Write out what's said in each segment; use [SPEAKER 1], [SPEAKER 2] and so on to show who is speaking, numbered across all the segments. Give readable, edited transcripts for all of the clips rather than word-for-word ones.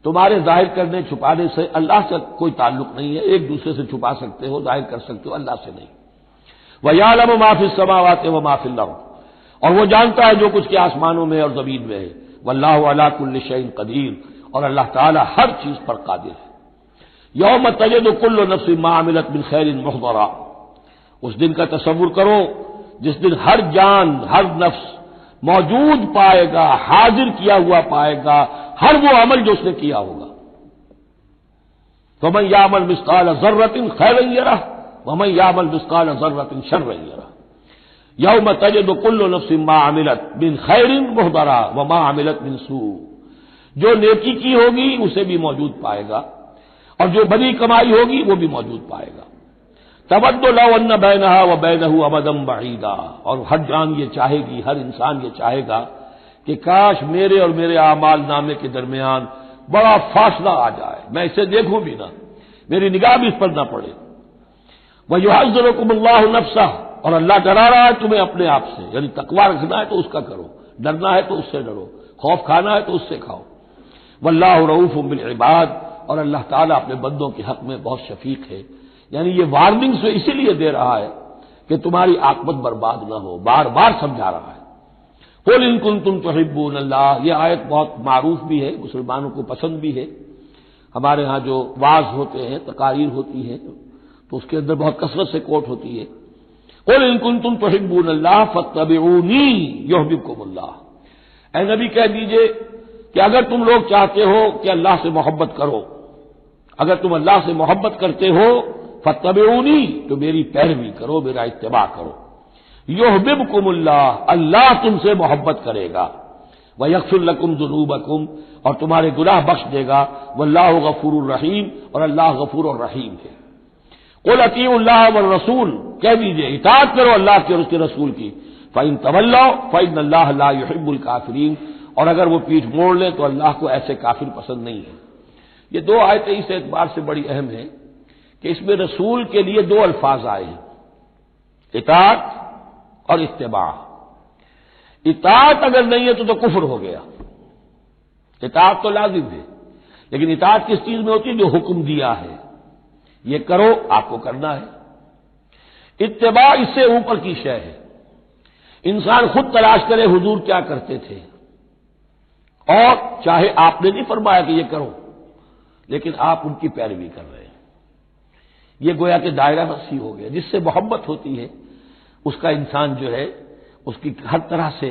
[SPEAKER 1] تمہارے ظاہر کرنے چھپانے سے اللہ سے کوئی تعلق نہیں ہے، ایک دوسرے سے چھپا سکتے ہو، ظاہر کر سکتے ہو، اللہ سے نہیں۔ وَيَعْلَمُ مَا فِي السَّمَاوَاتِ وَمَا فِي الْأَرْضِ، اور وہ جانتا ہے جو کچھ کے آسمانوں میں اور زمین میں ہے۔ وَاللَّهُ عَلَىٰ كُلِّ شَيْءٍ قَدِيرٌ، اور اللہ تعالیٰ ہر چیز پر قادر ہے۔ یوم تجد کل نفس ما عملت من خیر محضرا، اس دن کا تصور کرو جس دن ہر جان، ہر نفس موجود پائے گا، حاضر کیا ہوا پائے گا ہر وہ عمل جو اس نے کیا ہوگا۔ فمن یعمل مثقال ذرۃ خیرا یرہ ومن یعمل مثقال ذرۃ شرا یرہ۔ یوم تجد کل نفس ما عملت من خیر محضرا وما عملت من سوء، جو نیکی کی ہوگی اسے بھی موجود پائے گا، اور جو بڑی کمائی ہوگی وہ بھی موجود پائے گا۔ تود لو ان بینہا وبینہ امدا بعیدا، اور ہر جان یہ چاہے گی، ہر انسان یہ چاہے گا کہ کاش میرے اور میرے اعمال نامے کے درمیان بڑا فاصلہ آ جائے، میں اسے دیکھوں بھی نہ، میری نگاہ بھی اس پر نہ پڑے۔ وَيُحَذِّرُكُمُ اللَّهُ نَفْسَهُ، اور اللہ ڈرا رہا ہے تمہیں اپنے آپ سے، یعنی تقوی رکھنا ہے تو اس کا کرو، ڈرنا ہے تو اس سے ڈرو، خوف کھانا ہے تو اس سے کھاؤ۔ وَاللَّهُ رؤوف بِالْعِبَادِ، اور اللہ تعالیٰ اپنے بندوں کے حق میں بہت شفیق ہے، یعنی یہ وارننگ سے اسی لیے دے رہا ہے کہ تمہاری عاقبت برباد نہ ہو، بار بار سمجھا رہا ہے۔ قُلْ إِن كُنتُمْ تُحِبُّونَ اللَّهَ، یہ آیت بہت معروف بھی ہے، مسلمانوں کو پسند بھی ہے۔ ہمارے ہاں جو وعظ ہوتے ہیں، تقاریر ہوتی ہیں، تو اس کے اندر بہت کثرت سے کوٹ ہوتی ہے، قُلْ إِن كُنتُمْ تُحِبُّونَ اللَّهَ فَاتَّبِعُونِي يُحْبِبْكُمُ اللَّهُ، اے نبی کہہ دیجئے کہ اگر تم لوگ چاہتے ہو کہ اللہ سے محبت کرو، اگر تم اللہ سے محبت کرتے ہو فاتبعونی، تو میری پیروی کرو، میرا اتباع کرو۔ یحببکم اللہ، اللہ تم سے محبت کرے گا، ویغفر لکم ذنوبکم، اور تمہارے گناہ بخش دے گا، واللہ غفور الرحیم، اور اللہ غفور الرحیم ہے۔ قل اطیعوا اللہ والرسول، کہہ دیجئے اطاعت کرو اللہ کی اور اس کے رسول کی، فإن تولوا فإن اللہ لا يحب الکافرین، اور اگر وہ پیٹھ موڑ لیں تو اللہ کو ایسے کافر پسند نہیں ہے۔ یہ دو آیتیں اس اعتبار سے بڑی اہم ہیں کہ اس میں رسول کے لیے دو الفاظ آئے ہیں، اطاعت اور اتباع۔ اطاعت اگر نہیں ہے تو کفر ہو گیا، اطاعت تو لازم ہے، لیکن اطاعت کس چیز میں ہوتی ہے؟ جو حکم دیا ہے یہ کرو، آپ کو کرنا ہے۔ اتباع اس سے اوپر کی شے ہے، انسان خود تلاش کرے حضور کیا کرتے تھے، اور چاہے آپ نے نہیں فرمایا کہ یہ کرو، لیکن آپ ان کی پیروی کر رہے ہیں، یہ گویا کہ دائرہ وسیع ہو گیا۔ جس سے محبت ہوتی ہے اس کا انسان جو ہے اس کی ہر طرح سے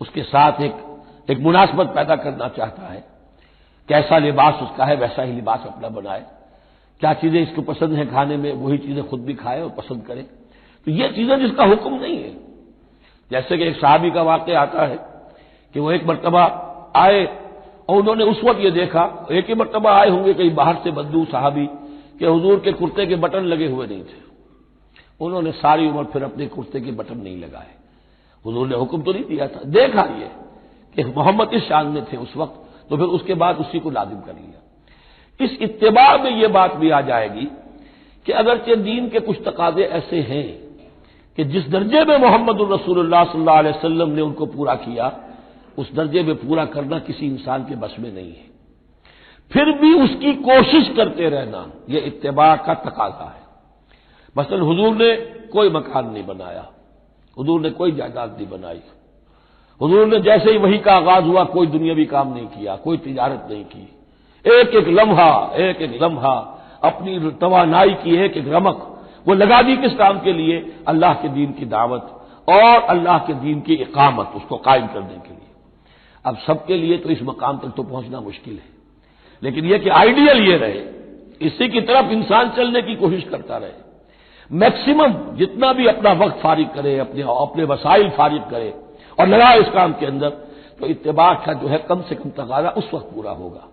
[SPEAKER 1] اس کے ساتھ ایک مناسبت پیدا کرنا چاہتا ہے، کیسا لباس اس کا ہے ویسا ہی لباس اپنا بنائے، کیا چیزیں اس کو پسند ہیں کھانے میں وہی چیزیں خود بھی کھائے اور پسند کرے۔ تو یہ چیزیں جس کا حکم نہیں ہے، جیسے کہ ایک صحابی کا واقعہ آتا ہے کہ وہ ایک مرتبہ آئے اور انہوں نے اس وقت یہ دیکھا، ایک ہی مرتبہ آئے ہوں گے کہیں باہر سے بدو صحابی، کہ حضور کے کرتے کے بٹن لگے ہوئے نہیں تھے۔ انہوں نے ساری عمر پھر اپنے کرتے کے بٹن نہیں لگائے، حضور نے حکم تو نہیں دیا تھا، دیکھا یہ کہ محمد اس شان میں تھے اس وقت، تو پھر اس کے بعد اسی کو لازم کر لیا۔ اس اتباع میں یہ بات بھی آ جائے گی کہ اگرچہ دین کے کچھ تقاضے ایسے ہیں کہ جس درجے میں محمد الرسول اللہ صلی اللہ علیہ وسلم نے ان کو پورا کیا، اس درجے میں پورا کرنا کسی انسان کے بس میں نہیں ہے، پھر بھی اس کی کوشش کرتے رہنا یہ اتباع کا تقاضا ہے۔ مثلا حضور نے کوئی مکان نہیں بنایا، حضور نے کوئی جائیداد نہیں بنائی، حضور نے جیسے ہی وحی کا آغاز ہوا کوئی دنیاوی کام نہیں کیا، کوئی تجارت نہیں کی، ایک ایک لمحہ اپنی توانائی کی ایک ایک رمق وہ لگا دی کس کام کے لیے؟ اللہ کے دین کی دعوت اور اللہ کے دین کی اقامت، اس کو قائم کرنے کے لیے۔ اب سب کے لیے تو اس مقام تک تو پہنچنا مشکل ہے، لیکن یہ کہ آئیڈیل یہ رہے، اسی کی طرف انسان چلنے کی کوشش کرتا رہے، میکسیمم جتنا بھی اپنا وقت فارغ کرے، اپنے وسائل فارغ کرے اور لگائے اس کام کے اندر، تو اتباع کا جو ہے کم سے کم تقاضا اس وقت پورا ہوگا۔